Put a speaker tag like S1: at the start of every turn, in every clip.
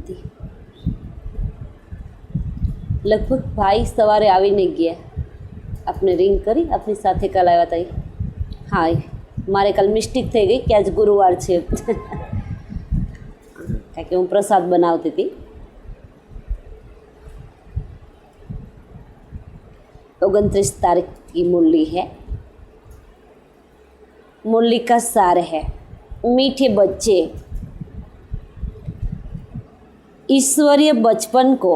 S1: હતી. લગભગ ભાઈ સવારે આવીને ગયા. આપને રિંગ કરી આપની સાથે કાલ આવ્યા હતા. હા, મારે કાલ મિસ્ટેક થઈ ગઈ કે આજ ગુરુવાર છે. કારણ કે હું પ્રસાદ બનાવતી હતી. 29 तारीख की मुरली है. मुरली का सार है, मीठे बच्चे ईश्वरीय बचपन को,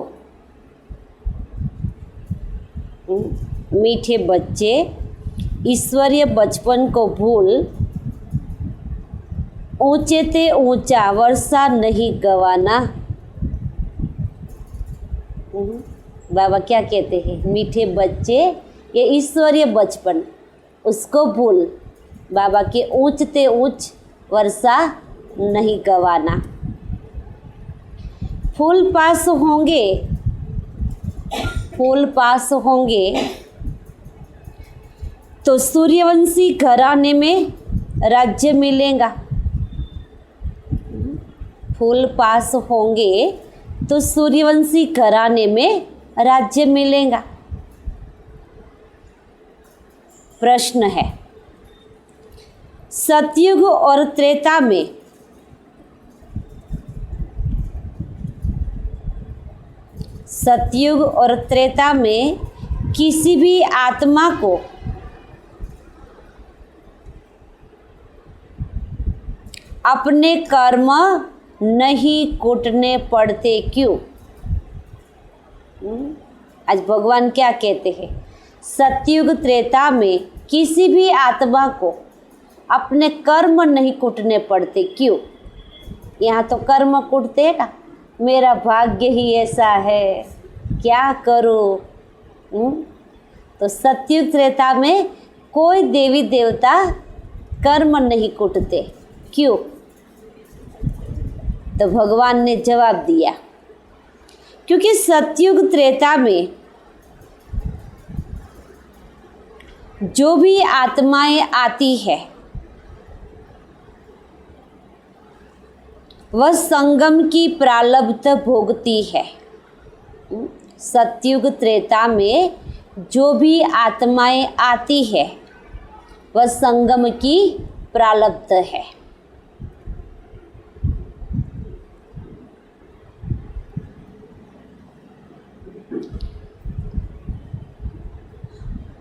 S1: मीठे बच्चे ईश्वरीय बचपन को भूल ऊंचे ते ऊंचा वर्षा नहीं गवाना. बाबा क्या कहते हैं? मीठे बच्चे ये ईश्वरीय बचपन उसको भूल बाबा के ऊंचते ऊंच वर्षा नहीं गवाना. फूल पास होंगे, फूल पास होंगे तो सूर्यवंशी घराने में राज्य मिलेगा. फूल पास होंगे तो सूर्यवंशी घराने में राज्य मिलेगा. प्रश्न है, सतयुग और त्रेता में सतयुग और त्रेता में किसी भी आत्मा को अपने कर्म नहीं कूटने पड़ते क्यों? आज भगवान क्या कहते हैं? सतयुग त्रेता में किसी भी आत्मा को अपने कर्म नहीं कूटने पड़ते क्यों? यहाँ तो कर्म कूटते हैं ना, मेरा भाग्य ही ऐसा है, क्या करूँ. तो सतयुग त्रेता में कोई देवी देवता कर्म नहीं कूटते क्यों? तो भगवान ने जवाब दिया, क्योंकि सतयुग त्रेता में जो भी आत्माएं आती है वह संगम की प्रारब्ध भोगती है. सतयुग त्रेता में जो भी आत्माएं आती है वह संगम की प्रारब्ध है.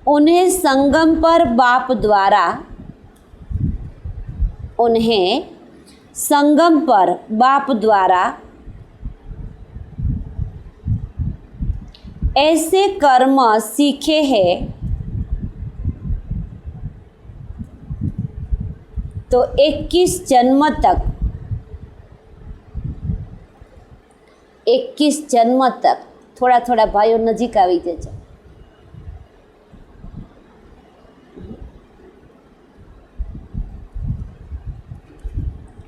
S1: उन्हें संगम पर बाप द्वारा ऐसे कर्म सीखे हैं तो 21 जन्म तक थोड़ा थोड़ा भाइयों नजीक આવી જજો.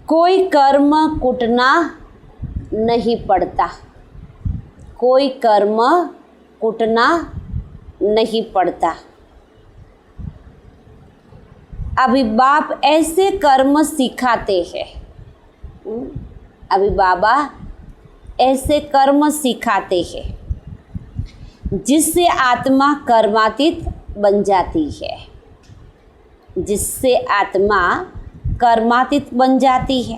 S1: कोई कर्म कूटना नहीं पड़ता, कोई कर्म कूटना नहीं पड़ता. अभी बाप ऐसे कर्म सिखाते हैं, अभी बाबा ऐसे कर्म सिखाते हैं जिससे आत्मा कर्मातीत बन जाती है, जिससे आत्मा कर्मातीत बन जाती है.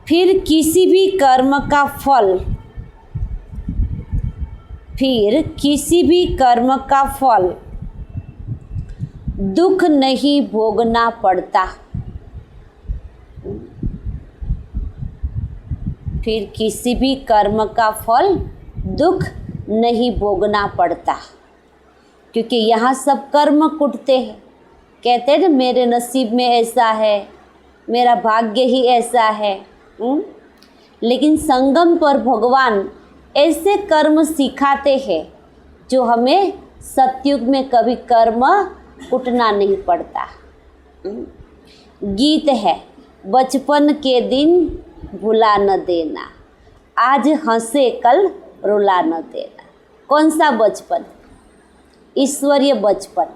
S1: फिर किसी भी कर्म का फल दुख नहीं भोगना पड़ता. फिर किसी भी कर्म का फल दुख नहीं भोगना पड़ता, क्योंकि यहाँ सब कर्म कुटते हैं. कहते हैं ना, मेरे नसीब में ऐसा है, मेरा भाग्य ही ऐसा है. लेकिन संगम पर भगवान ऐसे कर्म सिखाते हैं जो हमें सतयुग में कभी कर्म कुटना नहीं पड़ता. गीत है, बचपन के दिन भुला न देना, आज हंसे कल रुला न देना. कौन सा बचपन? ईश्वरीय बचपन.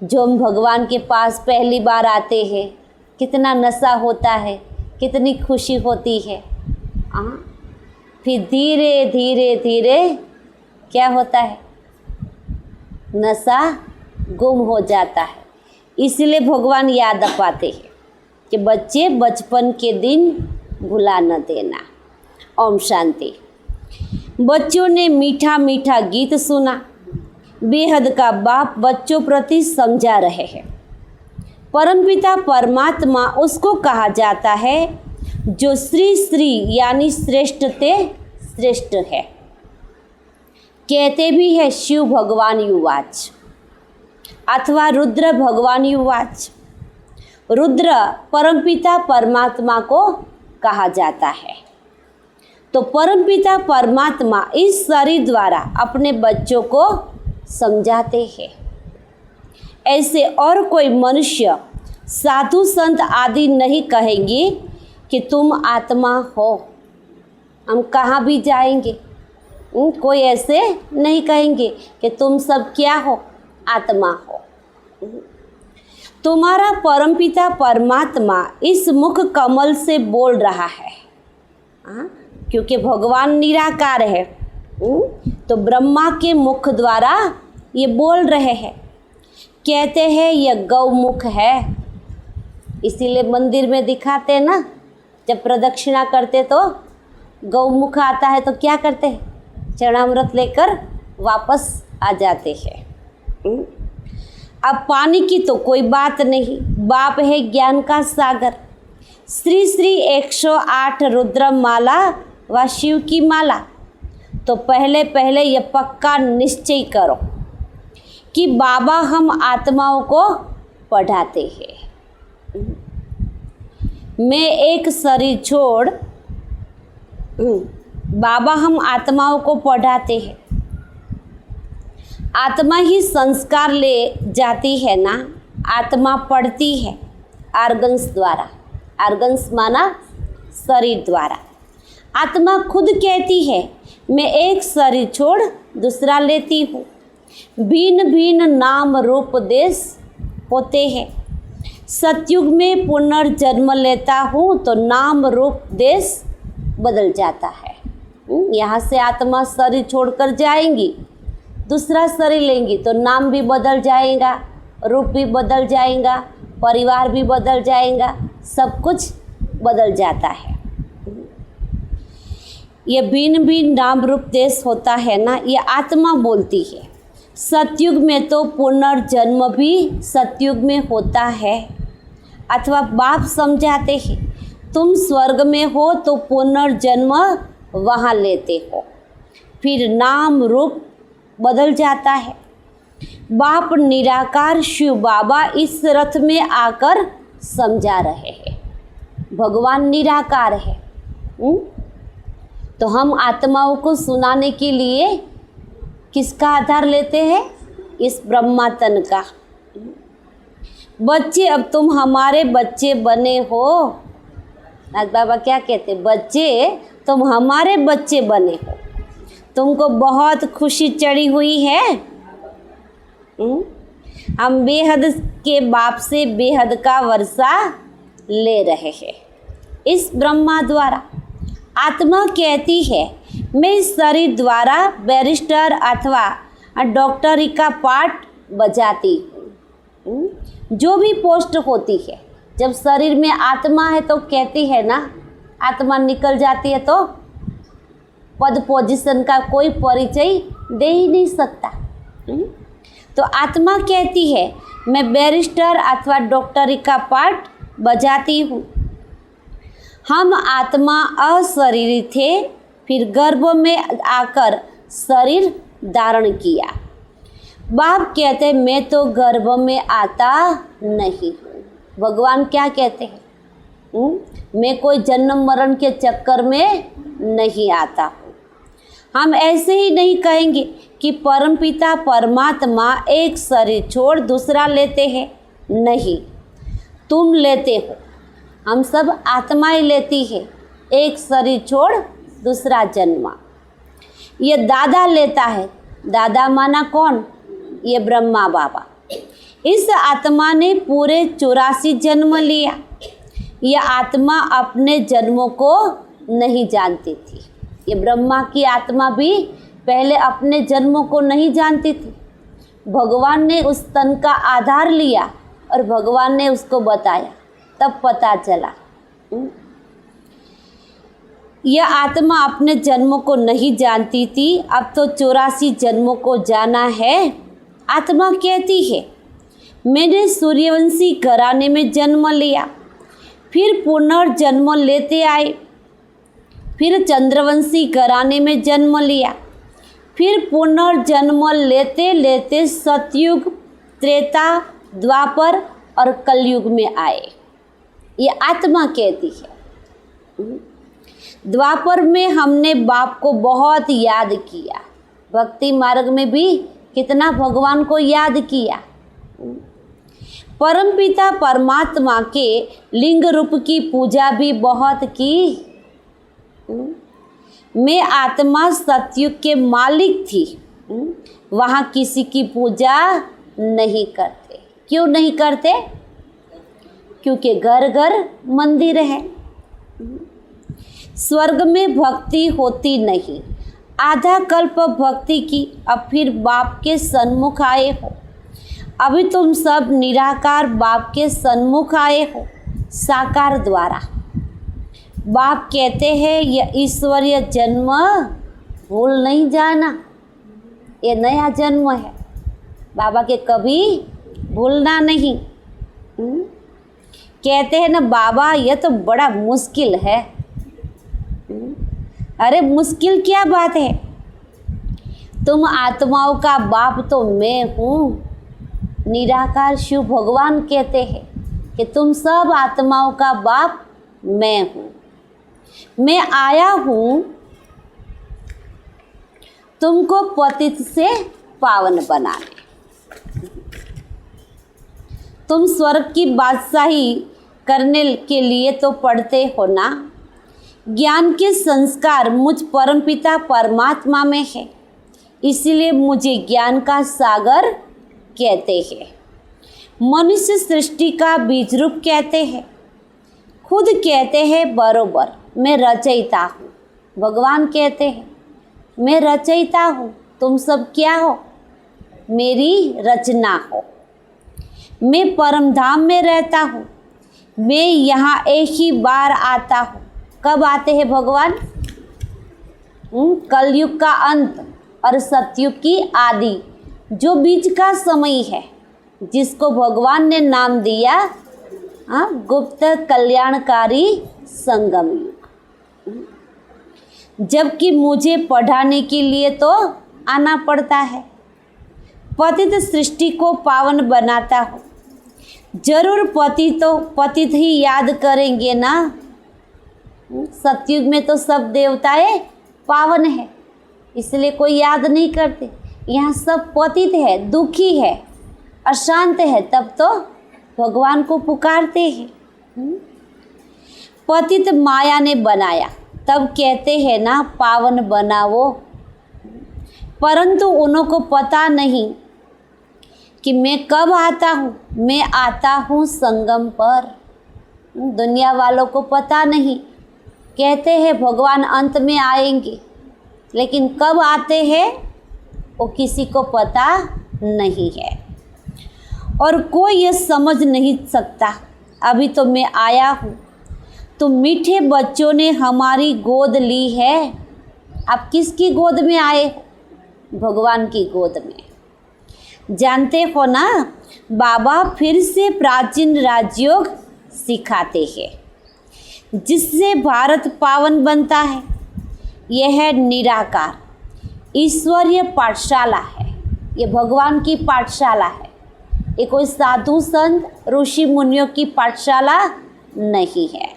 S1: जो हम भगवान के पास पहली बार आते हैं, कितना नशा होता है, कितनी खुशी होती है। हाँ, फिर धीरे धीरे धीरे क्या होता है, नशा गुम हो जाता है। इसलिए भगवान याद पाते हैं कि बच्चे बचपन के दिन भुला न देना। ओम शांति। बच्चों ने मीठा मीठा गीत सुना। बेहद का बाप बच्चों प्रति समझा रहे हैं। परमपिता परमात्मा उसको कहा जाता है जो श्री श्री यानी श्रेष्ठ ते श्रेष्ठ है। कहते भी है शिव भगवान युवाच अथवा रुद्र भगवान युवाच। रुद्र परमपिता परमात्मा को कहा जाता है। तो परमपिता परमात्मा इस शरीर द्वारा अपने बच्चों को समझाते हैं। ऐसे और कोई मनुष्य साधु संत आदि नहीं कहेंगे कि तुम आत्मा हो, हम कहाँ भी जाएंगे। कोई ऐसे नहीं कहेंगे कि तुम सब क्या हो, आत्मा हो। तुम्हारा परमपिता परमात्मा इस मुख कमल से बोल रहा है। क्योंकि भगवान निराकार है, तो ब्रह्मा के मुख द्वारा ये बोल रहे हैं। कहते हैं यह गौमुख है, इसीलिए मंदिर में दिखाते हैं ना, जब प्रदक्षिणा करते तो गौमुख आता है तो क्या करते हैं, चरणामृत लेकर वापस आ जाते हैं। अब पानी की तो कोई बात नहीं, बाप है ज्ञान का सागर। श्री श्री 108 रुद्र माला व शिव की माला। तो पहले पहले ये पक्का निश्चय करो कि बाबा हम आत्माओं को पढ़ाते हैं। मैं एक शरीर छोड़, बाबा हम आत्माओं को पढ़ाते हैं। आत्मा ही संस्कार ले जाती है ना, आत्मा पढ़ती है आर्गन्स द्वारा। आर्गन्स माना शरीर द्वारा। आत्मा खुद कहती है मैं एक शरीर छोड़ दूसरा लेती हूँ। भिन्न भिन्न नाम रूप देश होते हैं। सतयुग में पुनर्जन्म लेता हूँ तो नाम रूप देश बदल जाता है। यहाँ से आत्मा शरीर छोड़कर जाएंगी, दूसरा शरीर लेंगी तो नाम भी बदल जाएगा, रूप भी बदल जाएगा, परिवार भी बदल जाएगा, सब कुछ बदल जाता है। ये भिन्न भिन्न नाम रूप देश होता है ना, ये आत्मा बोलती है। सतयुग में तो पुनर्जन्म भी सतयुग में होता है। अथवा बाप समझाते हैं तुम स्वर्ग में हो तो पुनर्जन्म वहाँ लेते हो, फिर नाम रूप बदल जाता है। बाप निराकार शिव बाबा इस रथ में आकर समझा रहे हैं। भगवान निराकार है। तो हम आत्माओं को सुनाने के लिए किसका आधार लेते हैं, इस ब्रह्मातन का। बच्चे अब तुम हमारे बच्चे बने हो। आज बाबा क्या कहते, बच्चे तुम हमारे बच्चे बने हो, तुमको बहुत खुशी चढ़ी हुई है। हम बेहद के बाप से बेहद का वर्षा ले रहे हैं इस ब्रह्मा द्वारा। आत्मा कहती है मैं इस शरीर द्वारा बैरिस्टर अथवा डॉक्टरी का पाठ बजाती हूँ। जो भी पोस्ट होती है, जब शरीर में आत्मा है तो कहती है ना, आत्मा निकल जाती है तो पद पोजीशन का कोई परिचय दे ही नहीं सकता। तो आत्मा कहती है मैं बैरिस्टर अथवा डॉक्टरी का पाठ बजाती हूँ। हम आत्मा अशरीरी थे, फिर गर्भ में आकर शरीर धारण किया। बाप कहते मैं तो गर्भ में आता नहीं हूँ। भगवान क्या कहते हैं, मैं कोई जन्म मरण के चक्कर में नहीं आता हूँ। हम ऐसे ही नहीं कहेंगे कि परमपिता परमात्मा एक शरीर छोड़ दूसरा लेते हैं। नहीं, तुम लेते हो, हम सब आत्माएं लेती है, एक शरीर छोड़ दूसरा जन्म। ये दादा लेता है। दादा माना कौन, ये ब्रह्मा बाबा। इस आत्मा ने पूरे 84 जन्म लिया। यह आत्मा अपने जन्मों को नहीं जानती थी। ये ब्रह्मा की आत्मा भी पहले अपने जन्मों को नहीं जानती थी। भगवान ने उस तन का आधार लिया और भगवान ने उसको बताया, तब पता चला। यह आत्मा अपने जन्मों को नहीं जानती थी, अब तो 84 जन्मों को जाना है। आत्मा कहती है, मैंने सूर्यवंशी घराने में जन्म लिया, फिर पुनर्जन्म लेते आए, फिर चंद्रवंशी घराने में जन्म लिया, फिर पुनर्जन्म लेते लेते सतयुग, त्रेता, द्वापर और कलयुग में आए। ये आत्मा कहती है। द्वापर में हमने बाप को बहुत याद किया, भक्ति मार्ग में भी कितना भगवान को याद किया। परमपिता परमात्मा के लिंग रूप की पूजा भी बहुत की। मैं आत्मा सतयुग के मालिक थी, वहाँ किसी की पूजा नहीं करते। क्यों नहीं करते? क्योंकि घर घर मंदिर है। स्वर्ग में भक्ति होती नहीं। आधा कल्प भक्ति की, अब फिर बाप के सन्मुख आए हो। अभी तुम सब निराकार बाप के सन्मुख आए हो साकार द्वारा। बाप कहते हैं यह ईश्वरीय जन्म भूल नहीं जाना, ये नया जन्म है, बाबा के कभी भूलना नहीं। कहते हैं ना बाबा यह तो बड़ा मुश्किल है। अरे मुश्किल क्या बात है, तुम आत्माओं का बाप तो मैं हूँ। निराकार शिव भगवान कहते हैं कि तुम सब आत्माओं का बाप मैं हूँ। मैं आया हूँ तुमको पतित से पावन बनाने। तुम स्वर्ग की बादशाही करने के लिए तो पढ़ते हो ना। ज्ञान के संस्कार मुझ परमपिता परमात्मा में है, इसलिए मुझे ज्ञान का सागर कहते हैं। मनुष्य सृष्टि का बीज रूप कहते हैं। खुद कहते हैं बरोबर मैं रचयिता हूँ। भगवान कहते हैं मैं रचयिता हूँ, तुम सब क्या हो? मेरी रचना हो। मैं परम धाम में रहता हूँ, मैं यहाँ एक ही बार आता हूँ। कब आते हैं भगवान? कलयुग का अंत और सतयुग की आदि, जो बीच का समय है, जिसको भगवान ने नाम दिया गुप्त कल्याणकारी संगम युग। जबकि मुझे पढ़ाने के लिए तो आना पड़ता है। पतित सृष्टि को पावन बनाता हूँ। जरूर पतित ही याद करेंगे ना। सतयुग में तो सब देवताएं पावन है, इसलिए कोई याद नहीं करते। यहाँ सब पतित है, दुखी है, अशांत है, तब तो भगवान को पुकारते हैं। पतित माया ने बनाया, तब कहते हैं ना पावन बनाओ। परंतु उनको पता नहीं कि मैं कब आता हूँ। मैं आता हूँ संगम पर। दुनिया वालों को पता नहीं, कहते हैं भगवान अंत में आएंगे, लेकिन कब आते हैं वो किसी को पता नहीं है और कोई ये समझ नहीं सकता। अभी तो मैं आया हूँ, तो मीठे बच्चों ने हमारी गोद ली है। आप किसकी गोद में आए हो? भगवान की गोद में। जानते हो ना, बाबा फिर से प्राचीन राजयोग सिखाते हैं, जिससे भारत पावन बनता है। यह है निराकार ईश्वरीय पाठशाला है। ये भगवान की पाठशाला है, ये कोई साधु संत ऋषि मुनियों की पाठशाला नहीं है।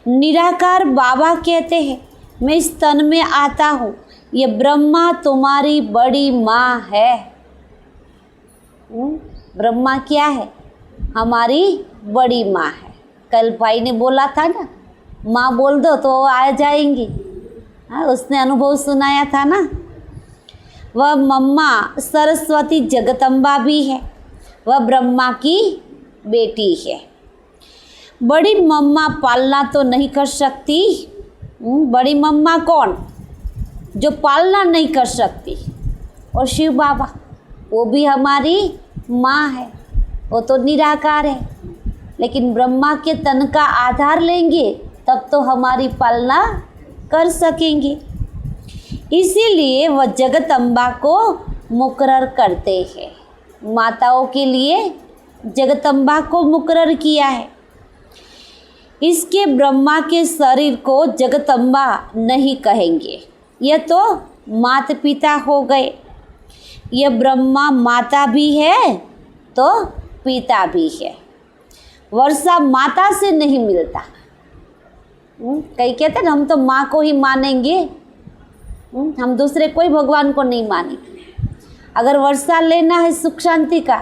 S1: निराकार बाबा कहते हैं मैं इस तन में आता हूँ, ये ब्रह्मा तुम्हारी बड़ी माँ है। ब्रह्मा क्या है? हमारी बड़ी माँ है। कल भाई ने बोला था ना, माँ बोल दो तो आ जाएंगी। हाँ, उसने अनुभव सुनाया था ना। वह मम्मा सरस्वती जगदम्बा भी है, वह ब्रह्मा की बेटी है। बड़ी मम्मा पालना तो नहीं कर सकती। बड़ी मम्मा कौन? जो पालना नहीं कर सकती। और शिव बाबा वो भी हमारी माँ है, वो तो निराकार है, लेकिन ब्रह्मा के तन का आधार लेंगे तब तो हमारी पालना कर सकेंगे। इसीलिए वह जगदम्बा को मुकर्रर करते हैं। माताओं के लिए जगदम्बा को मुकर्रर किया है। इसके ब्रह्मा के शरीर को जगदम्बा नहीं कहेंगे, यह तो माता पिता हो गए। यह ब्रह्मा माता भी है तो पिता भी है। वर्षा माता से नहीं मिलता। कई कहते हैं हम तो माँ को ही मानेंगे, हम दूसरे कोई भगवान को नहीं मानेंगे। अगर वर्षा लेना है सुख शांति का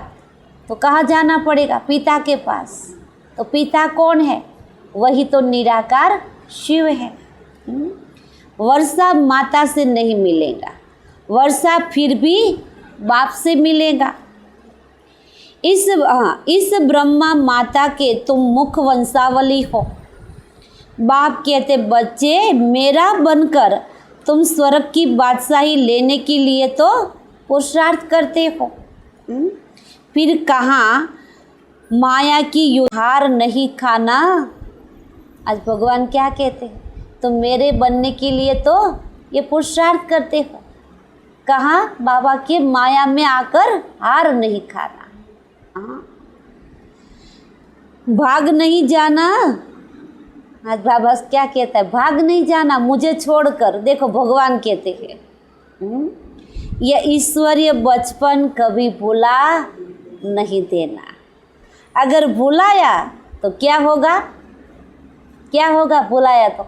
S1: तो कहाँ जाना पड़ेगा? पिता के पास। तो पिता कौन है? वही तो निराकार शिव है। वर्षा माता से नहीं मिलेगा, वर्षा फिर भी बाप से मिलेगा। इस ब्रह्मा माता के तुम मुख वंशावली हो। बाप कहते बच्चे मेरा बनकर तुम स्वर्ग की बादशाही लेने के लिए तो पुरुषार्थ करते हो। फिर कहाँ माया की युहार नहीं खाना। आज भगवान क्या कहते हैं? तुम मेरे बनने के लिए तो ये पुरुषार्थ करते हो। कहाँ? बाबा के माया में आकर हार नहीं खाना। भाग नहीं जाना। आज बाबा क्या कहता है? भाग नहीं जाना मुझे छोड़कर। देखो भगवान कहते हैं यह ईश्वरीय बचपन कभी भुला नहीं देना। अगर भुलाया तो क्या होगा? क्या होगा भुलाया तो?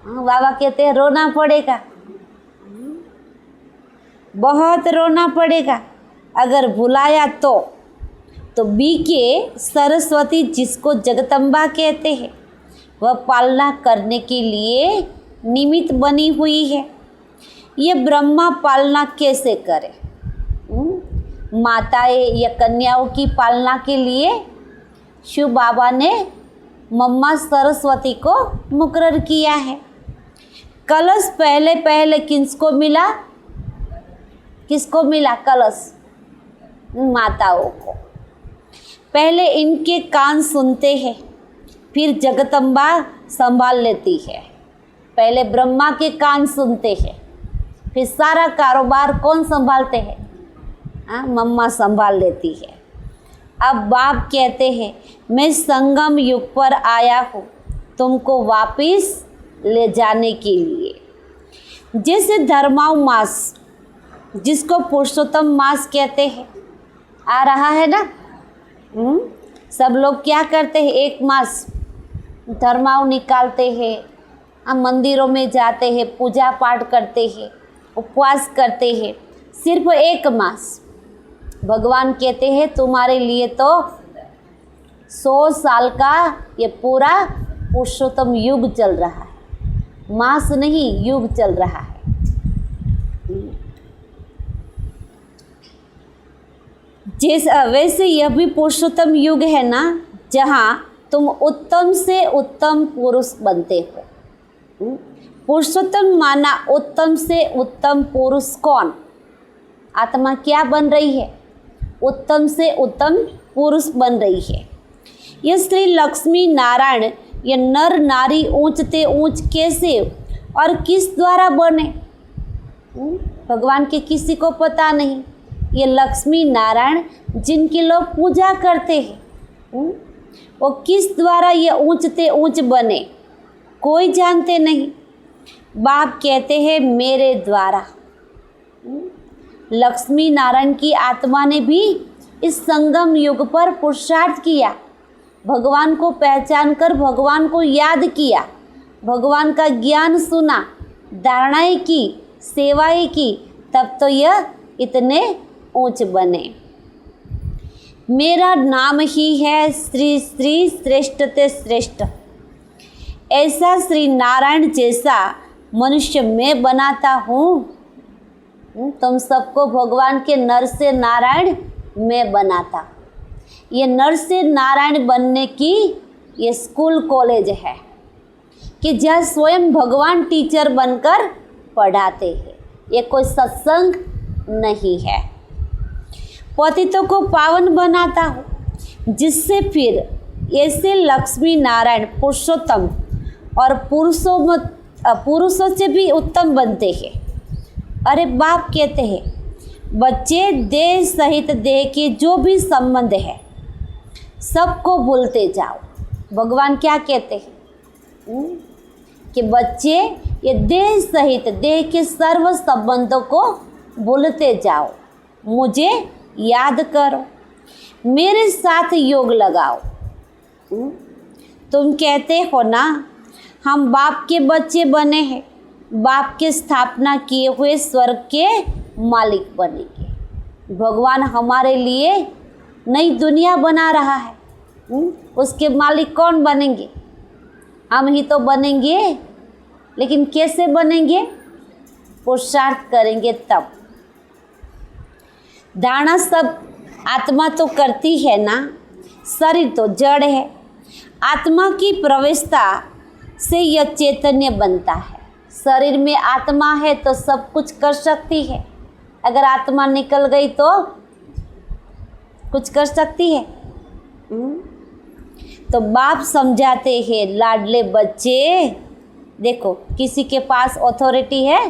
S1: बाबा कहते हैं रोना पड़ेगा, बहुत रोना पड़ेगा। अगर भुलाया तो बी के सरस्वती जिसको जगदम्बा कहते हैं वह पालना करने के लिए निमित्त बनी हुई है। ये ब्रह्मा पालना कैसे करे? माताएं या कन्याओं की पालना के लिए शिव बाबा ने मम्मा सरस्वती को मुकर्रर किया है। कलश पहले पहले किसको मिला? किसको मिला कलश? माताओं को। पहले इनके कान सुनते हैं, फिर जगदम्बा संभाल लेती है। पहले ब्रह्मा के कान सुनते हैं, फिर सारा कारोबार कौन संभालते हैं? मम्मा संभाल लेती है। अब बाप कहते हैं मैं संगम युग पर आया हूँ तुमको वापिस ले जाने के लिए। जैसे धर्माव मास जिसको पुरुषोत्तम मास कहते हैं आ रहा है ना। सब लोग क्या करते हैं? एक मास धर्माव निकालते हैं, हम मंदिरों में जाते हैं, पूजा पाठ करते हैं, उपवास करते हैं। सिर्फ एक मास। भगवान कहते हैं तुम्हारे लिए तो 100 साल का ये पूरा पुरुषोत्तम युग चल रहा है। मास नहीं, युग चल रहा है। वैसे यह भी पुरुषोत्तम युग है ना, जहाँ तुम उत्तम से उत्तम पुरुष बनते हो। पुरुषोत्तम माना उत्तम से उत्तम पुरुष कौन? आत्मा क्या बन रही है? उत्तम से उत्तम पुरुष बन रही है। यह श्री लक्ष्मी नारायण ये नर नारी ऊंचते ऊंच कैसे और किस द्वारा बने? भगवान के किसी को पता नहीं। ये लक्ष्मी नारायण जिनकी लोग पूजा करते हैं वो किस द्वारा ये ऊंचते ऊंच बने कोई जानते नहीं। बाप कहते हैं मेरे द्वारा। लक्ष्मी नारायण की आत्मा ने भी इस संगम युग पर पुरुषार्थ किया, भगवान को पहचान कर भगवान को याद किया, भगवान का ज्ञान सुना, धारणाएं की, सेवाएं की, तब तो यह इतने ऊंच बने। मेरा नाम ही है श्री श्री श्रेष्ठ ते श्रेष्ठ। ऐसा श्री नारायण जैसा मनुष्य मैं बनाता हूँ। तुम सबको भगवान के नर से नारायण मैं बनाता। ये नर से नारायण बनने की ये स्कूल कॉलेज है कि जहाँ स्वयं भगवान टीचर बनकर पढ़ाते हैं। ये कोई सत्संग नहीं है। पतितों को पावन बनाता हूँ, जिससे फिर ऐसे लक्ष्मी नारायण पुरुषोत्तम और पुरुषों से भी उत्तम बनते हैं। अरे बाप कहते हैं, बच्चे देह सहित देह के जो भी संबंध है सबको भूलते जाओ। भगवान क्या कहते हैं कि बच्चे ये देह सहित देह के सर्व संबंधों को भूलते जाओ, मुझे याद करो, मेरे साथ योग लगाओ। तुम कहते हो ना हम बाप के बच्चे बने हैं, बाप के स्थापना किए हुए स्वर्ग के मालिक बनेंगे। भगवान हमारे लिए नई दुनिया बना रहा है। उसके मालिक कौन बनेंगे? हम ही तो बनेंगे। लेकिन कैसे बनेंगे? पुरुषार्थ करेंगे तब। धारणा सब आत्मा तो करती है ना, शरीर तो जड़ है। आत्मा की प्रवेशता से यह चैतन्य बनता है। शरीर में आत्मा है तो सब कुछ कर सकती है। अगर आत्मा निकल गई तो कुछ कर सकती है? तो बाप समझाते हैं, लाडले बच्चे, देखो किसी के पास अथॉरिटी है?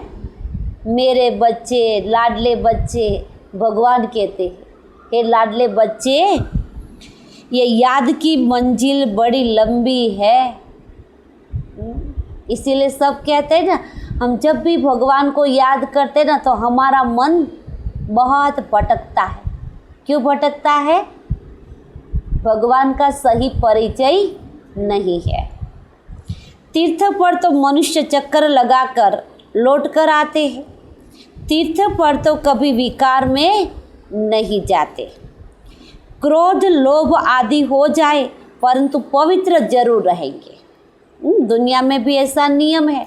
S1: मेरे बच्चे, लाडले बच्चे, भगवान कहते हैं, हे लाडले बच्चे, ये याद की मंजिल बड़ी लंबी है। इसीलिए सब कहते हैं ना, हम जब भी भगवान को याद करते ना तो हमारा मन बहुत भटकता है। क्यों भटकता है? भगवान का सही परिचय नहीं है। तीर्थ पर तो मनुष्य चक्कर लगाकर लौट कर आते हैं। तीर्थ पर तो कभी विकार में नहीं जाते। क्रोध लोभ आदि हो जाए परंतु पवित्र जरूर रहेंगे। दुनिया में भी ऐसा नियम है।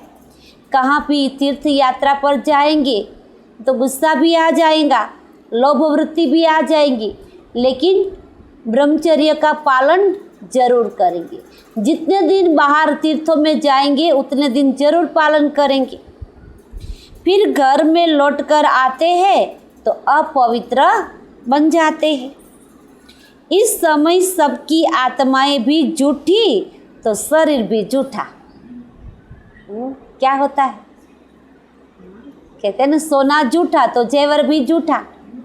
S1: कहाँ भी तीर्थ यात्रा पर जाएंगे तो गुस्सा भी आ जाएगा, लोभ वृत्ति भी आ जाएगी, लेकिन ब्रह्मचर्य का पालन जरूर करेंगे। जितने दिन बाहर तीर्थों में जाएंगे उतने दिन जरूर पालन करेंगे। फिर घर में लौटकर आते हैं तो अपवित्र बन जाते हैं। इस समय सबकी आत्माएं भी झूठी तो शरीर भी झूठा। क्या होता है? कहते हैं ना, सोना झूठा तो जेवर भी झूठा।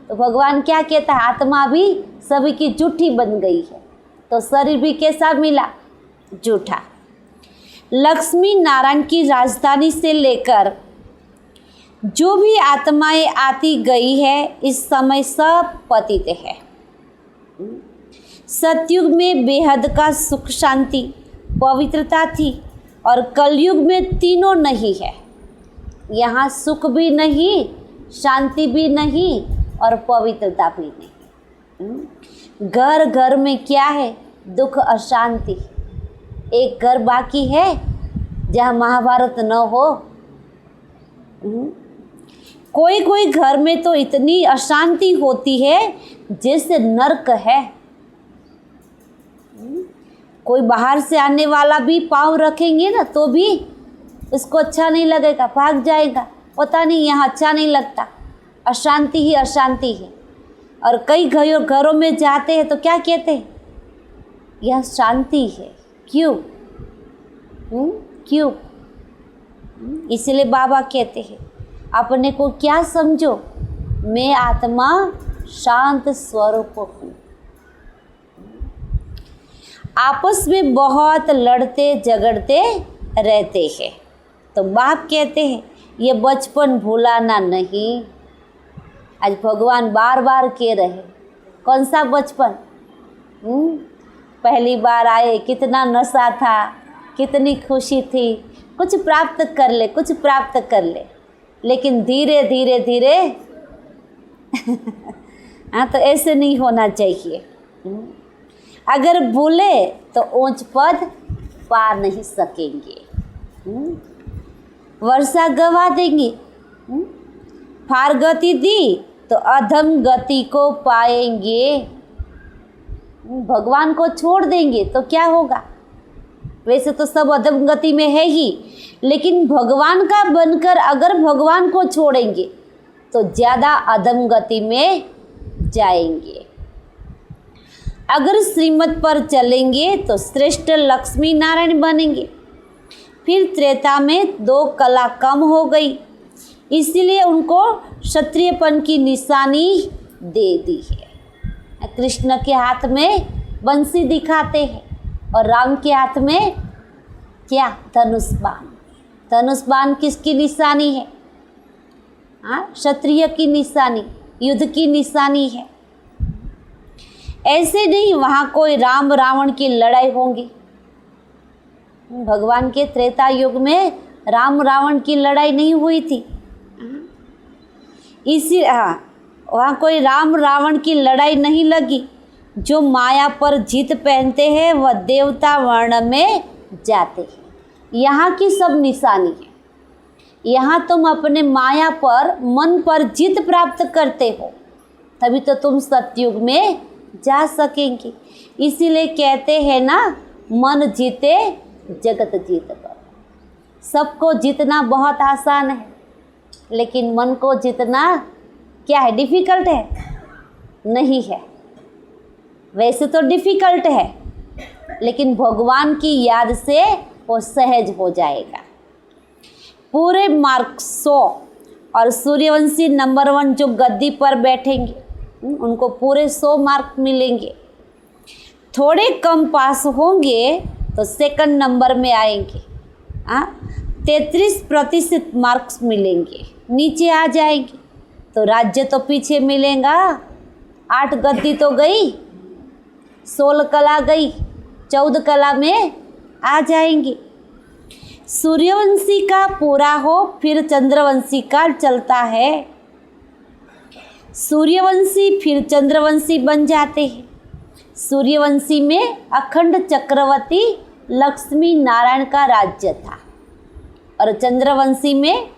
S1: तो भगवान क्या कहता है? आत्मा भी सभी की झूठी बन गई है तो शरीर भी कैसा मिला? झूठा। लक्ष्मी नारायण की राजधानी से लेकर जो भी आत्माएं आती गई है इस समय सब पतित है। सतयुग में बेहद का सुख शांति पवित्रता थी और कलयुग में तीनों नहीं है। यहाँ सुख भी नहीं, शांति भी नहीं और पवित्रता भी नहीं। घर घर में क्या है? दुख अशांति। एक घर बाकी है जहाँ महाभारत न हो। कोई कोई घर में तो इतनी अशांति होती है जैसे नर्क है। कोई बाहर से आने वाला भी पाँव रखेंगे ना तो भी उसको अच्छा नहीं लगेगा, भाग जाएगा, पता नहीं यहाँ अच्छा नहीं लगता। अशांति ही अशांति है। और कई घरों में जाते हैं तो क्या कहते हैं? यह शांति है। क्यों? क्यों? इसलिए बाबा कहते हैं, अपने को क्या समझो, मैं आत्मा शांत स्वरूप हूँ। आपस में बहुत लड़ते झगड़ते रहते हैं तो बाप कहते हैं ये बचपन भुलाना नहीं। आज भगवान बार बार कह रहे, कौन सा बचपन? पहली बार आए कितना नशा था, कितनी खुशी थी, कुछ प्राप्त कर ले, कुछ प्राप्त कर ले, लेकिन धीरे धीरे धीरे हाँ, तो ऐसे नहीं होना चाहिए। अगर भूले तो ऊंच पद पा नहीं सकेंगे। वर्षा गवा देंगे, फार गति दी तो अधम गति को पाएंगे। भगवान को छोड़ देंगे तो क्या होगा? वैसे तो सब अधोगति में है ही, लेकिन भगवान का बनकर अगर भगवान को छोड़ेंगे तो ज़्यादा अधोगति में जाएंगे। अगर श्रीमत पर चलेंगे तो श्रेष्ठ लक्ष्मी नारायण बनेंगे। फिर त्रेता में 2 कला कम हो गई, इसीलिए उनको क्षत्रियपन की निशानी दे दी है। कृष्ण के हाथ में बंसी दिखाते हैं और राम के हाथ में क्या? धनुष बाण। धनुष बाण किसकी निशानी है? हाँ, क्षत्रिय की निशानी, युद्ध की निशानी है। ऐसे नहीं वहाँ कोई राम रावण की लड़ाई होंगी। भगवान के त्रेता युग में राम रावण की लड़ाई नहीं हुई थी। इसी वहाँ कोई राम रावण की लड़ाई नहीं लगी। जो माया पर जीत पहनते हैं वह देवता वर्ण में जाते हैं। यहाँ की सब निशानी है। यहाँ तुम अपने माया पर, मन पर जीत प्राप्त करते हो, तभी तो तुम सतयुग में जा सकेंगे। इसीलिए कहते हैं ना, मन जीते जगत जीत कर। सबको जीतना बहुत आसान है, लेकिन मन को जीतना क्या है? डिफ़िकल्ट है? नहीं है। वैसे तो डिफ़िकल्ट है, लेकिन भगवान की याद से वो सहज हो जाएगा। पूरे मार्क 100 और सूर्यवंशी नंबर 1 जो गद्दी पर बैठेंगे उनको पूरे 100 मार्क मिलेंगे। थोड़े कम पास होंगे तो सेकंड नंबर में आएंगे। 33% मार्क्स मिलेंगे। नीचे आ जाएंगे तो राज्य तो पीछे मिलेगा। 8 गद्दी तो गई, 16 कला गई, 14 कला में आ जाएंगी। सूर्यवंशी का पूरा हो फिर चंद्रवंशी का चलता है। सूर्यवंशी फिर चंद्रवंशी बन जाते हैं। सूर्यवंशी में अखंड चक्रवर्ती लक्ष्मी नारायण का राज्य था और चंद्रवंशी में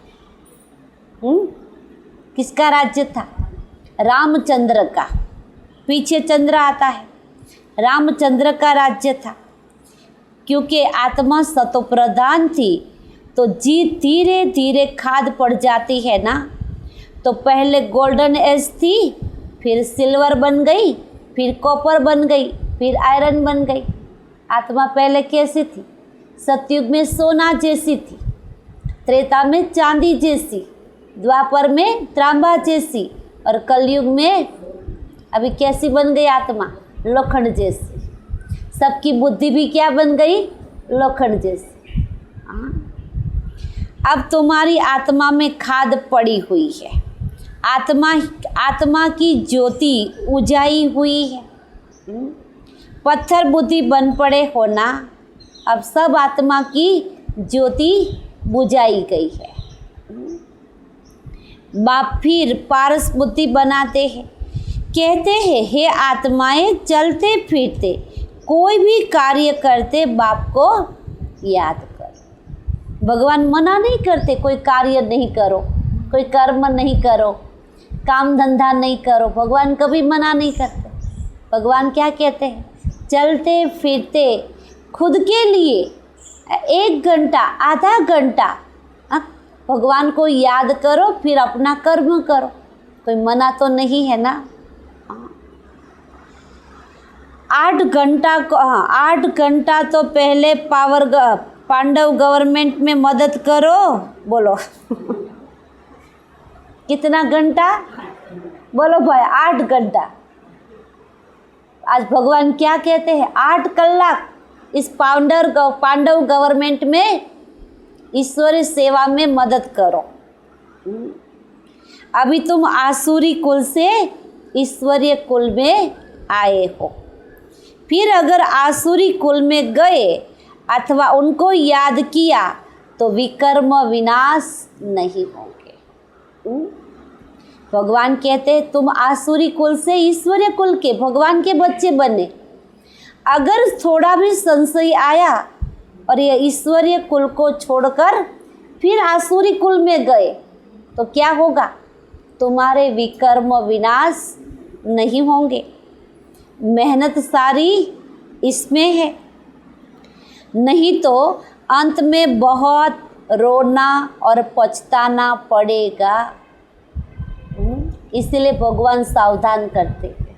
S1: किसका राज्य था? रामचंद्र का। पीछे चंद्र आता है, रामचंद्र का राज्य था। क्योंकि आत्मा सतोप्रधान थी तो जीत धीरे धीरे खाद पड़ जाती है ना। तो पहले गोल्डन एज थी, फिर सिल्वर बन गई, फिर कॉपर बन गई, फिर आयरन बन गई। आत्मा पहले कैसी थी? सतयुग में सोना जैसी थी, त्रेता में चांदी जैसी, द्वापर में तांबा जैसी, और कलयुग में अभी कैसी बन गई आत्मा? लोखंड जैसी। सबकी बुद्धि भी क्या बन गई? लोखंड जैसी। अब तुम्हारी आत्मा में खाद पड़ी हुई है। आत्मा की ज्योति उजाई हुई है। पत्थर बुद्धि बन पड़े हो ना, अब सब आत्मा की ज्योति बुझाई गई है। बाप फिर पारस बुद्धि बनाते हैं। कहते हैं, हे आत्माएं, चलते फिरते कोई भी कार्य करते बाप को याद करो। भगवान मना नहीं करते कोई कार्य नहीं करो, कोई कर्म नहीं करो, काम धंधा नहीं करो। भगवान कभी मना नहीं करते। भगवान क्या कहते हैं? चलते फिरते खुद के लिए 1 घंटा, आधा घंटा भगवान को याद करो, फिर अपना कर्म करो। कोई मना तो नहीं है ना। 8 घंटा को 8 घंटा तो पहले पांडव गवर्नमेंट में मदद करो। बोलो कितना घंटा? बोलो भाई 8 घंटा। आज भगवान क्या कहते हैं? 8 कलाक इस पांडव गवर्नमेंट में ईश्वरीय सेवा में मदद करो। अभी तुम आसुरी कुल से ईश्वरीय कुल में आए हो। फिर अगर आसुरी कुल में गए अथवा उनको याद किया तो विकर्म विनाश नहीं होंगे। भगवान कहते हैं तुम आसुरी कुल से ईश्वरीय कुल के भगवान के बच्चे बने। अगर थोड़ा भी संशय आया और ये ईश्वरीय कुल को छोड़कर फिर आसुरी कुल में गए तो क्या होगा? तुम्हारे विकर्म विनाश नहीं होंगे। मेहनत सारी इसमें है। नहीं तो अंत में बहुत रोना और पछताना पड़ेगा। इसलिए भगवान सावधान करते हैं।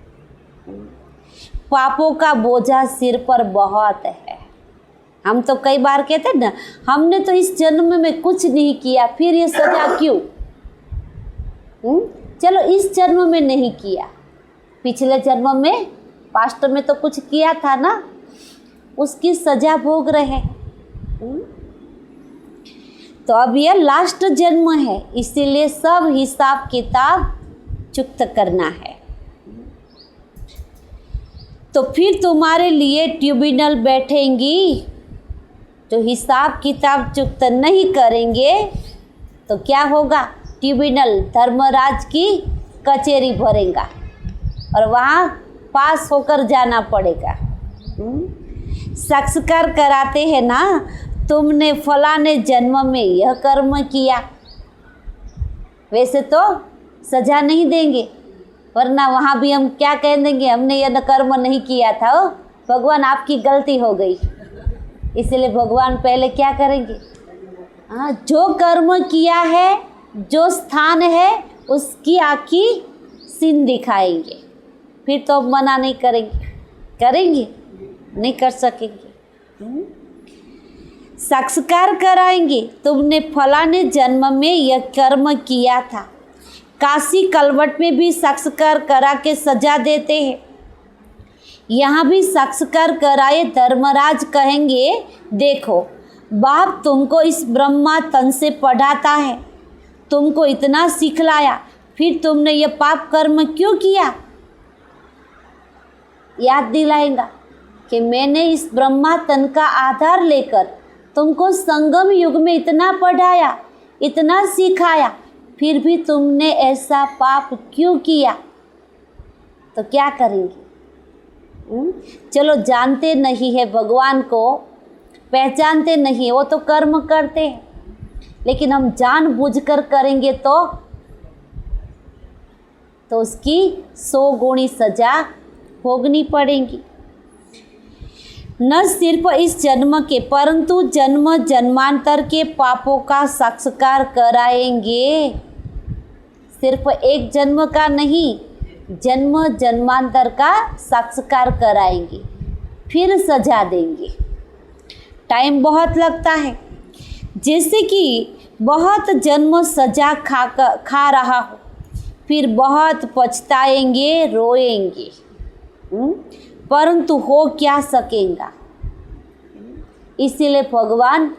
S1: पापों का बोझा सिर पर बहुत है। हम तो कई बार कहते हैं ना, हमने तो इस जन्म में कुछ नहीं किया, फिर ये सजा क्यों? चलो इस जन्म में नहीं किया, पिछले जन्म में, पास्ट में तो कुछ किया था ना, उसकी सजा भोग रहे। तो अब ये लास्ट जन्म है, इसीलिए सब हिसाब किताब चुकता करना है। तो फिर तुम्हारे लिए ट्रिब्यूनल बैठेंगी। जो हिसाब किताब चुकता नहीं करेंगे तो क्या होगा? ट्रिब्यूनल, धर्मराज की कचहरी भरेगा और वहाँ पास होकर जाना पड़ेगा। साक्षात्कार कराते हैं ना, तुमने फलाने जन्म में यह कर्म किया। वैसे तो सजा नहीं देंगे, वरना वहाँ भी हम क्या कह देंगे, हमने यह कर्म नहीं किया था, ओ भगवान आपकी गलती हो गई। इसलिए भगवान पहले क्या करेंगे? हाँ, जो कर्म किया है, जो स्थान है, उसकी आखी सीन दिखाएंगे। फिर तो मना नहीं करेंगे, करेंगे नहीं कर सकेंगे। साक्षात्कार कराएंगे, तुमने फलाने जन्म में यह कर्म किया था। काशी कलवट में भी साक्षात्कार करा के सजा देते हैं, यहाँ भी साक्षात्कार कराए। धर्मराज कहेंगे, देखो बाप तुमको इस ब्रह्मा तन से पढ़ाता है, तुमको इतना सिखलाया, फिर तुमने ये पाप कर्म क्यों किया? याद दिलाएगा कि मैंने इस ब्रह्मा तन का आधार लेकर तुमको संगम युग में इतना पढ़ाया, इतना सिखाया, फिर भी तुमने ऐसा पाप क्यों किया? तो क्या करेंगे? चलो जानते नहीं है भगवान को, पहचानते नहीं है, वो तो कर्म करते हैं, लेकिन हम जानबूझकर करेंगे तो उसकी 100 गुणी सजा भोगनी पड़ेगी। न सिर्फ इस जन्म के, परंतु जन्म जन्मांतर के पापों का साक्षात्कार कराएंगे। सिर्फ एक जन्म का नहीं, जन्म जन्मांतर का साक्षात्कार कराएंगे, फिर सजा देंगे। टाइम बहुत लगता है, जैसे कि बहुत जन्म सजा खा रहा हो, फिर बहुत पछताएंगे, रोएंगे, परंतु हो क्या सकेगा। इसीलिए भगवान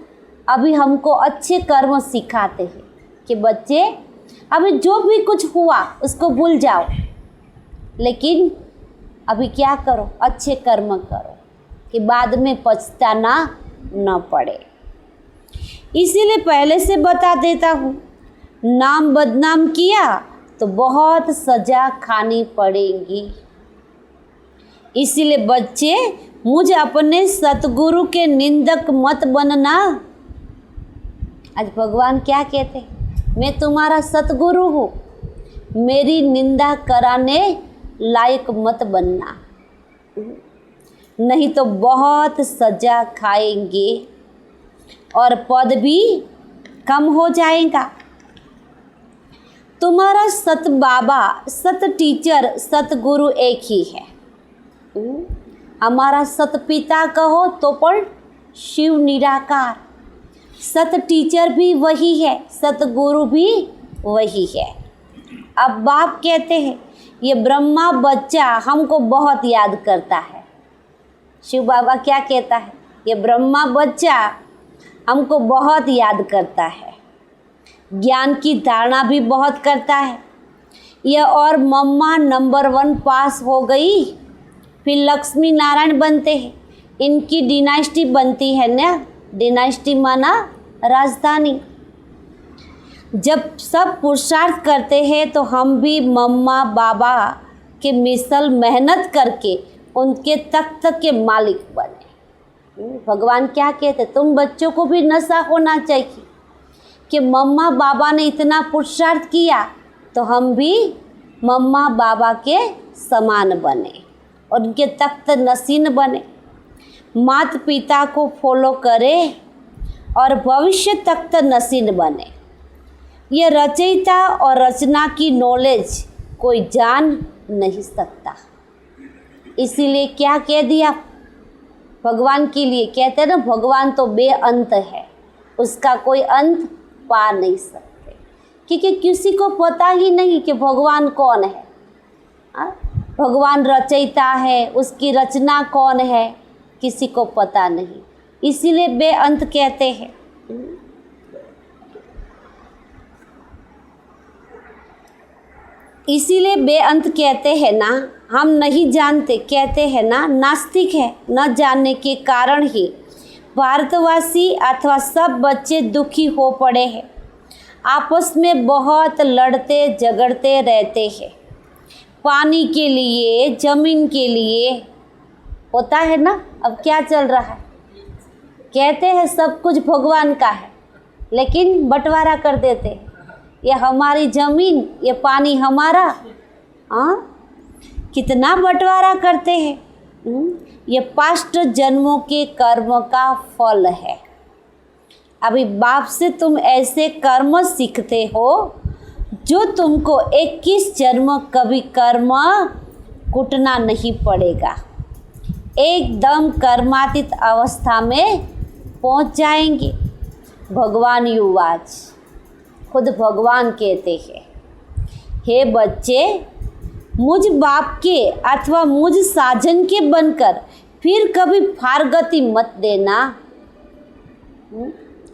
S1: अभी हमको अच्छे कर्म सिखाते हैं कि बच्चे अभी जो भी कुछ हुआ उसको भूल जाओ, लेकिन अभी क्या करो, अच्छे कर्म करो कि बाद में पछताना न पड़े। इसीलिए पहले से बता देता हूँ, नाम बदनाम किया तो बहुत सजा खानी पड़ेगी। इसीलिए बच्चे मुझे अपने सतगुरु के निंदक मत बनना। आज भगवान क्या कहते हैं? मैं तुम्हारा सतगुरु हूँ, मेरी निंदा कराने लायक मत बनना, नहीं तो बहुत सजा खाएंगे और पद भी कम हो जाएगा। तुम्हारा सत बाबा, सत टीचर, सतगुरु एक ही है। हमारा सत पिता कहो तो पर शिव निराकार, सत टीचर भी वही है, सतगुरु भी वही है। अब बाप कहते हैं ये ब्रह्मा बच्चा हमको बहुत याद करता है। शिव बाबा क्या कहता है? ये ब्रह्मा बच्चा हमको बहुत याद करता है, ज्ञान की धारणा भी बहुत करता है। यह और मम्मा नंबर 1 पास हो गई, फिर लक्ष्मी नारायण बनते हैं, इनकी डिनास्टी बनती है ना। डिनास्टी माना राजधानी। जब सब पुरुषार्थ करते हैं तो हम भी मम्मा बाबा के मिसल मेहनत करके उनके तख्त के मालिक बने। भगवान क्या कहते? तुम बच्चों को भी नशा होना चाहिए कि मम्मा बाबा ने इतना पुरुषार्थ किया तो हम भी मम्मा बाबा के समान बने और उनके तख्त नसीन बने। माता पिता को फॉलो करे और भविष्य तक तो नसीब बने। यह रचयिता और रचना की नॉलेज कोई जान नहीं सकता। इसीलिए क्या कह दिया भगवान के लिए, कहते हैं ना भगवान तो बेअंत है, उसका कोई अंत पा नहीं सकते, क्योंकि किसी को पता ही नहीं कि भगवान कौन है। भगवान रचयिता है, उसकी रचना कौन है किसी को पता नहीं, इसीलिए बेअंत कहते हैं। इसीलिए बेअंत कहते हैं ना, हम नहीं जानते कहते हैं ना, नास्तिक है। न जानने के कारण ही भारतवासी अथवा सब बच्चे दुखी हो पड़े हैं, आपस में बहुत लड़ते झगड़ते रहते हैं, पानी के लिए, ज़मीन के लिए। होता है ना, अब क्या चल रहा है, कहते हैं सब कुछ भगवान का है, लेकिन बंटवारा कर देते हैं, ये हमारी ज़मीन, ये पानी हमारा। हाँ, कितना बंटवारा करते हैं। ये पास्ट जन्मों के कर्म का फल है। अभी बाप से तुम ऐसे कर्म सीखते हो जो तुमको 21 जन्म कभी कर्म कुटना नहीं पड़ेगा, एकदम कर्मातीत अवस्था में पहुंच जाएंगे। भगवान युवाज, खुद भगवान कहते हैं, हे बच्चे, मुझ बाप के अथवा मुझ साजन के बनकर फिर कभी फारगति मत देना।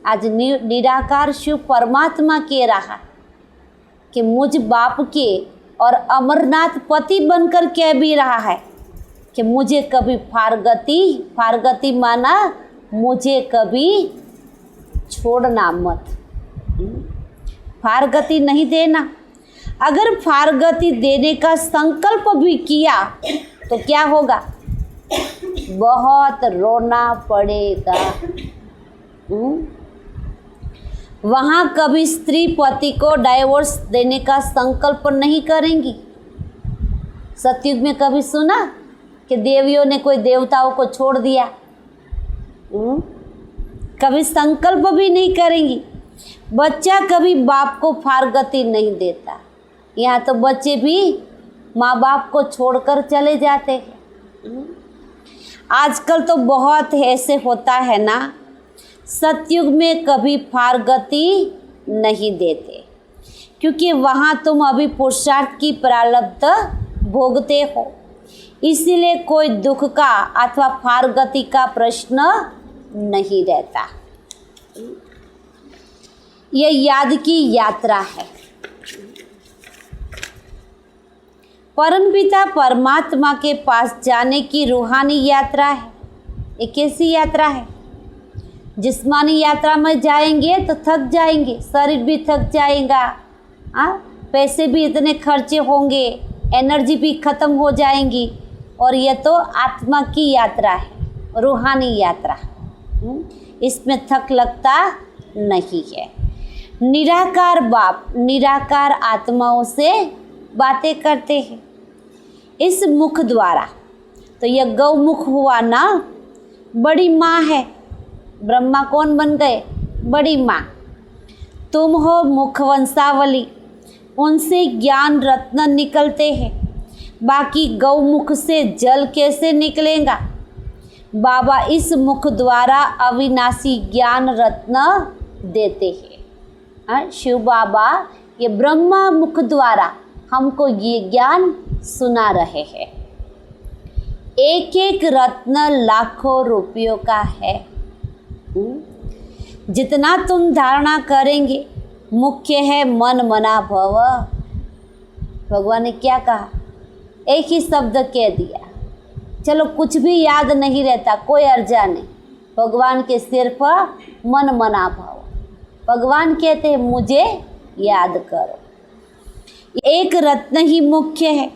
S1: आज निराकार शिव परमात्मा कह रहा कि मुझ बाप के और अमरनाथ पति बनकर कह भी रहा है कि मुझे कभी फारगति माना मुझे कभी छोड़ना मत, फारगति नहीं देना। अगर फारगति देने का संकल्प भी किया तो क्या होगा, बहुत रोना पड़ेगा। वहाँ कभी स्त्री पति को डाइवोर्स देने का संकल्प नहीं करेंगी। सतयुग में कभी सुना कि देवियों ने कोई देवताओं को छोड़ दिया, कभी संकल्प भी नहीं करेंगी। बच्चा कभी बाप को फारगति नहीं देता। यहाँ तो बच्चे भी माँ बाप को छोड़कर चले जाते हैं। आजकल तो बहुत ऐसे होता है ना, सतयुग में कभी फारगति नहीं देते, क्योंकि वहाँ तुम अभी पुरुषार्थ की प्रारब्ध भोगते हो, इसीलिए कोई दुख का अथवा फारगति का प्रश्न नहीं रहता। यह याद की यात्रा है। परमपिता परमात्मा के पास जाने की रूहानी यात्रा है। ये कैसी यात्रा है? जिस्मानी यात्रा में जाएंगे तो थक जाएंगे, शरीर भी थक जाएगा, पैसे भी इतने खर्चे होंगे, एनर्जी भी ख़त्म हो जाएंगी। और यह तो आत्मा की यात्रा है, रूहानी यात्रा। इसमें थक लगता नहीं है। निराकार बाप निराकार आत्माओं से बातें करते हैं इस मुख द्वारा। तो यह गौमुख हुआ ना, बड़ी माँ है। ब्रह्मा कौन बन गए? बड़ी माँ। तुम हो मुख वंशावली, उनसे ज्ञान रत्न निकलते हैं। बाकी गौमुख से जल कैसे निकलेगा? बाबा इस मुख द्वारा अविनाशी ज्ञान रत्न देते हैं। शिव बाबा ये ब्रह्मा मुख द्वारा हमको ये ज्ञान सुना रहे हैं। एक एक रत्न लाखों रुपयों का है। जितना तुम धारणा करेंगे, मुख्य है मन मना भव। भगवान ने क्या कहा? एक ही शब्द कह दिया, चलो कुछ भी याद नहीं रहता, कोई अर्जा नहीं। भगवान के सिर्फ मन मना भव। भगवान कहते हैं मुझे याद करो। एक रत्न ही मुख्य है।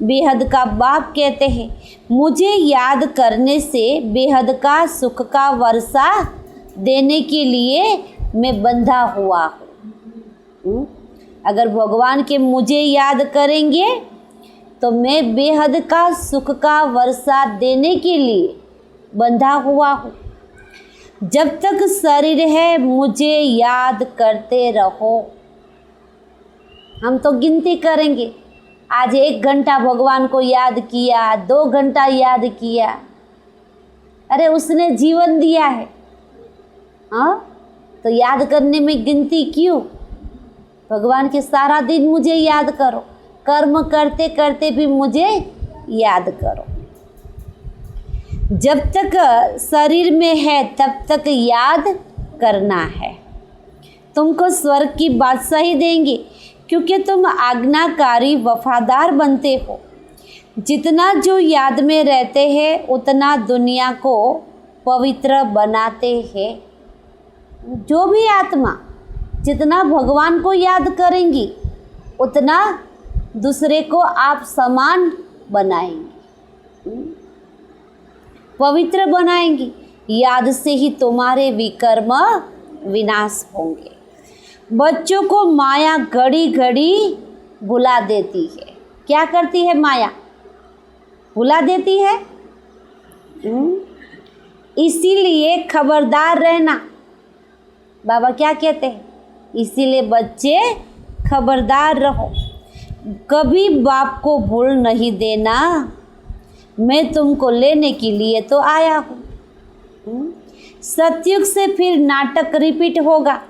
S1: बेहद का बाप कहते हैं मुझे याद करने से बेहद का सुख का वर्षा देने के लिए मैं बंधा हुआ हूँ। अगर भगवान के मुझे याद करेंगे तो मैं बेहद का सुख का वर्षा देने के लिए बंधा हुआ हूँ। जब तक शरीर है मुझे याद करते रहो। हम तो गिनती करेंगे, आज 1 घंटा भगवान को याद किया, 2 घंटा याद किया। अरे उसने जीवन दिया है, हाँ, तो याद करने में गिनती क्यों? भगवान के सारा दिन मुझे याद करो, कर्म करते करते भी मुझे याद करो। जब तक शरीर में है तब तक याद करना है। तुमको स्वर्ग की बादशाही देंगे क्योंकि तुम आज्ञाकारी वफादार बनते हो। जितना जो याद में रहते हैं उतना दुनिया को पवित्र बनाते हैं। जो भी आत्मा जितना भगवान को याद करेंगी उतना दूसरे को आप समान बनाएंगे, पवित्र बनाएंगी। याद से ही तुम्हारे विकर्म विनाश होंगे। बच्चों को माया घड़ी घड़ी भुला देती है। क्या करती है माया? भुला देती है। इसीलिए खबरदार रहना। बाबा क्या कहते हैं? इसीलिए बच्चे खबरदार रहो, कभी बाप को भूल नहीं देना। मैं तुमको लेने के लिए तो आया हूँ। सतयुग से फिर नाटक रिपीट होगा।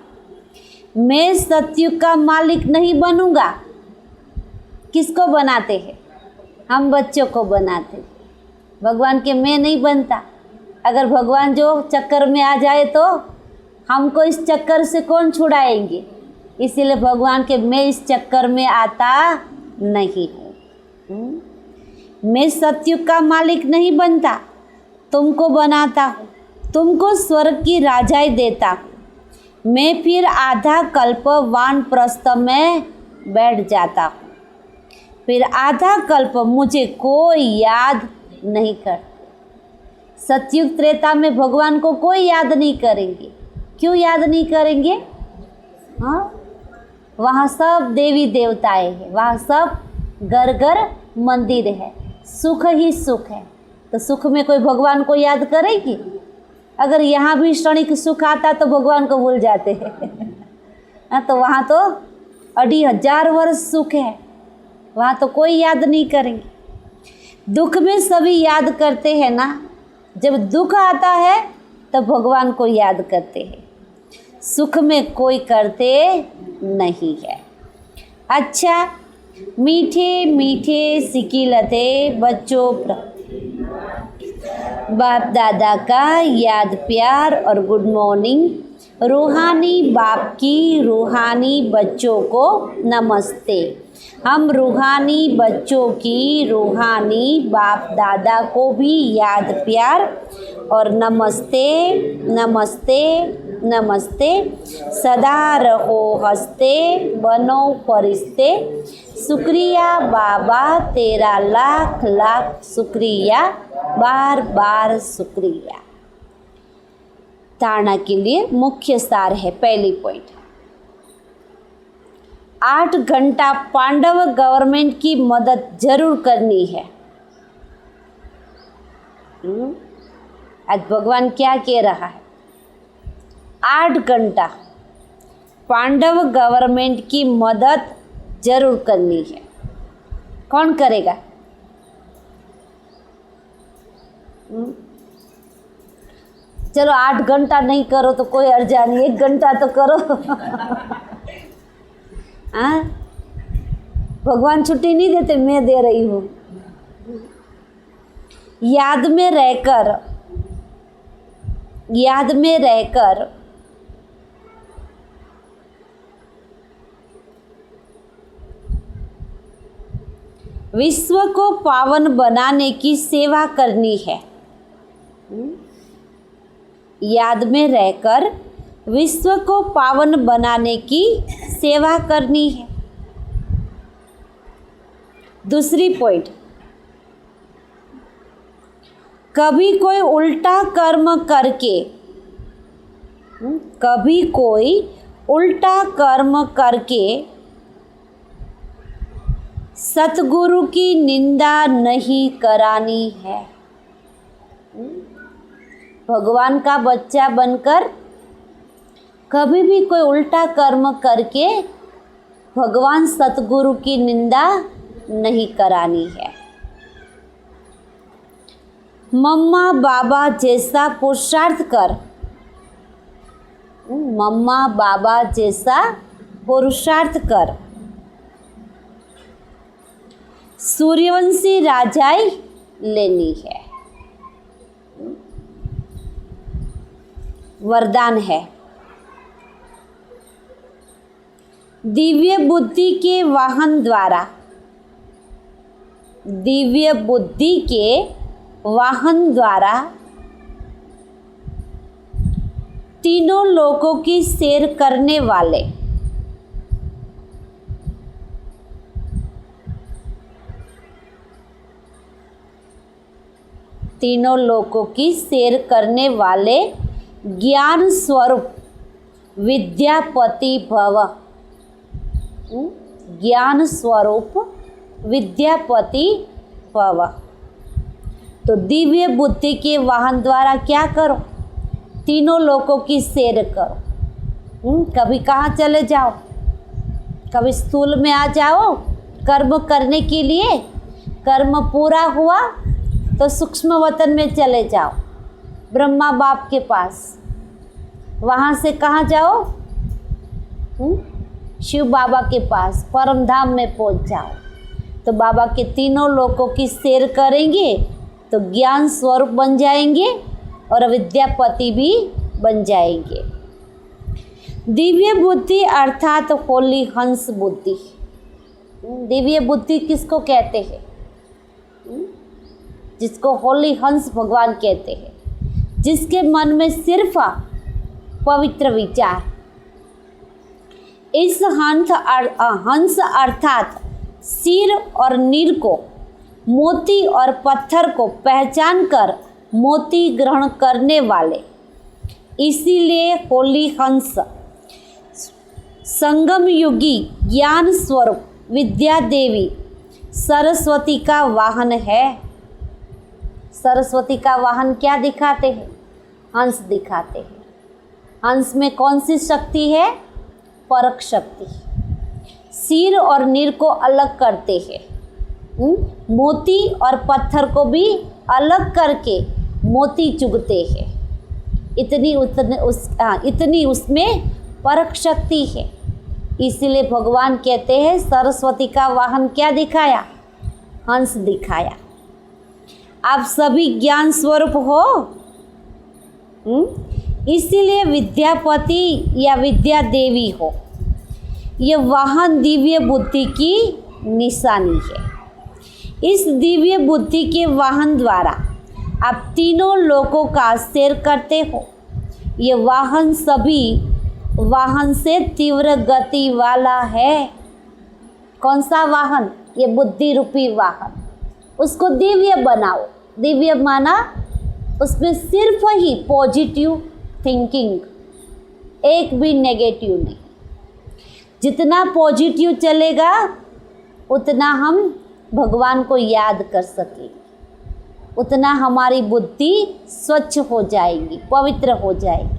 S1: मैं सतयुग का मालिक नहीं बनूंगा। किसको बनाते हैं? हम बच्चों को बनाते। भगवान के मैं नहीं बनता। अगर भगवान जो चक्कर में आ जाए तो हमको इस चक्कर से कौन छुड़ाएंगे? इसीलिए भगवान के मैं इस चक्कर में आता नहीं हूँ। मैं सतयुग का मालिक नहीं बनता, तुमको बनाता हूँ, तुमको स्वर्ग की राजाई देता हूँ। मैं फिर आधा कल्प वानप्रस्थ में बैठ जाता हूँ, फिर आधा कल्प मुझे कोई याद नहीं करता। सतयुग त्रेता में भगवान को कोई याद नहीं करेंगे। क्यों याद नहीं करेंगे? हाँ, वहाँ सब देवी देवताएं हैं, वहाँ सब घर घर मंदिर है, सुख ही सुख है। तो सुख में कोई भगवान को याद करेगी? अगर यहाँ भी क्षणिक सुख आता तो भगवान को भूल जाते हैं। तो वहाँ तो 25,000 वर्ष सुख है, वहाँ तो कोई याद नहीं करेंगे। दुख में सभी याद करते हैं ना। जब दुख आता है तो भगवान को याद करते हैं, सुख में कोई करते नहीं है। अच्छा, मीठे मीठे सिकिलते बच्चों बाप दादा का याद प्यार और गुड मॉर्निंग। रूहानी बाप की रूहानी बच्चों को नमस्ते। हम रूहानी बच्चों की रूहानी बाप दादा को भी याद प्यार और नमस्ते नमस्ते नमस्ते। सदा रहो हंसते, बनो फरिश्ते। शुक्रिया बाबा, तेरा लाख लाख शुक्रिया, बार बार शुक्रिया। धारणा के लिए मुख्य सार है। पहली पॉइंट, 8 घंटा पांडव गवर्नमेंट की मदद जरूर करनी है। आज भगवान क्या कह रहा है? 8 घंटा पांडव गवर्नमेंट की मदद जरूर करनी है। कौन करेगा? चलो 8 घंटा नहीं करो तो कोई अर्जा नहीं, 1 घंटा तो करो। हाँ, भगवान छुट्टी नहीं देते, मैं दे रही हूँ। याद में रहकर विश्व को पावन बनाने की सेवा करनी है। याद में रहकर विश्व को पावन बनाने की सेवा करनी है। दूसरी पॉइंट, कभी कोई उल्टा कर्म करके सतगुरु की निंदा नहीं करानी है। भगवान का बच्चा बनकर कभी भी कोई उल्टा कर्म करके भगवान सतगुरु की निंदा नहीं करानी है। मम्मा बाबा जैसा पुरुषार्थ कर, मम्मा बाबा जैसा पुरुषार्थ कर, सूर्यवंशी राजाई लेनी है। वरदान है, दिव्य बुद्धि के वाहन द्वारा, दिव्य बुद्धि के वाहन द्वारा तीनों लोकों की सैर करने वाले, तीनों लोकों की सैर करने वाले ज्ञान स्वरूप विद्यापति भव, ज्ञान स्वरूप विद्यापति भव। तो दिव्य बुद्धि के वाहन द्वारा क्या करो? तीनों लोकों की सैर करो। कभी कहाँ चले जाओ, कभी स्थूल में आ जाओ कर्म करने के लिए, कर्म पूरा हुआ तो सूक्ष्म वतन में चले जाओ, ब्रह्मा बाप के पास। वहाँ से कहाँ जाओ? शिव बाबा के पास, परम धाम में पहुँच जाओ। तो बाबा के तीनों लोकों की सैर करेंगे तो ज्ञान स्वरूप बन जाएंगे और विद्यापति भी बन जाएंगे। दिव्य बुद्धि अर्थात होली हंस बुद्धि। दिव्य बुद्धि किसको कहते हैं? जिसको होली हंस भगवान कहते हैं, जिसके मन में सिर्फ पवित्र विचार। इस हंस अर्थात सिर और नीर को, मोती और पत्थर को पहचान कर मोती ग्रहण करने वाले, इसीलिए होली हंस संगम युगी ज्ञान स्वरूप विद्या देवी सरस्वती का वाहन है। सरस्वती का वाहन क्या दिखाते हैं? हंस दिखाते हैं। हंस में कौन सी शक्ति है? परख शक्ति। सिर और नीर को अलग करते हैं, मोती और पत्थर को भी अलग करके मोती चुगते हैं। इतनी उसमें परख शक्ति है। इसीलिए भगवान कहते हैं सरस्वती का वाहन क्या दिखाया? हंस दिखाया। आप सभी ज्ञान स्वरूप हो, इसीलिए विद्यापति या विद्या देवी हो। ये वाहन दिव्य बुद्धि की निशानी है। इस दिव्य बुद्धि के वाहन द्वारा आप तीनों लोकों का सैर करते हो। ये वाहन सभी वाहन से तीव्र गति वाला है। कौन सा वाहन? ये बुद्धि रूपी वाहन। उसको दिव्य बनाओ। दिव्य माना उसमें सिर्फ ही पॉजिटिव थिंकिंग, एक भी नेगेटिव नहीं। जितना पॉजिटिव चलेगा उतना हम भगवान को याद कर सकेंगे, उतना हमारी बुद्धि स्वच्छ हो जाएगी, पवित्र हो जाएगी।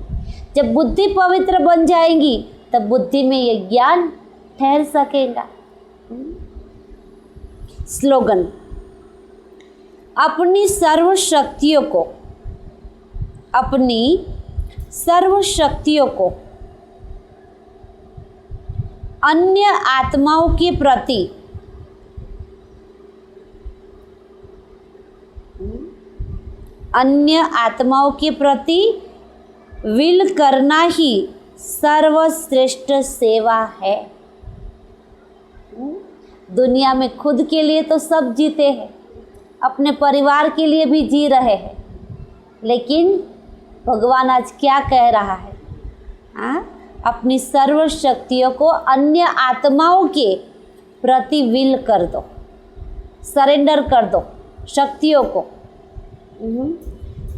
S1: जब बुद्धि पवित्र बन जाएगी तब बुद्धि में ये ज्ञान ठहर सकेगा। स्लोगन, अपनी सर्व शक्तियों को, अपनी सर्व शक्तियों को अन्य आत्माओं के प्रति विल करना ही सर्वश्रेष्ठ सेवा है। दुनिया में खुद के लिए तो सब जीते हैं, अपने परिवार के लिए भी जी रहे हैं, लेकिन भगवान आज क्या कह रहा है? अपनी सर्व शक्तियों को अन्य आत्माओं के प्रति विल कर दो, सरेंडर कर दो शक्तियों को।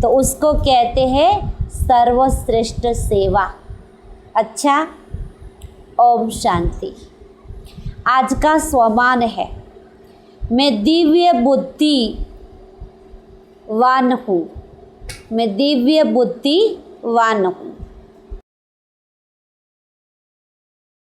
S1: तो उसको कहते हैं सर्वश्रेष्ठ सेवा। अच्छा, ओम शांति। आज का स्वमान है, मैं दिव्य बुद्धि वान हूँ, मैं दिव्य बुद्धिवान हूँ।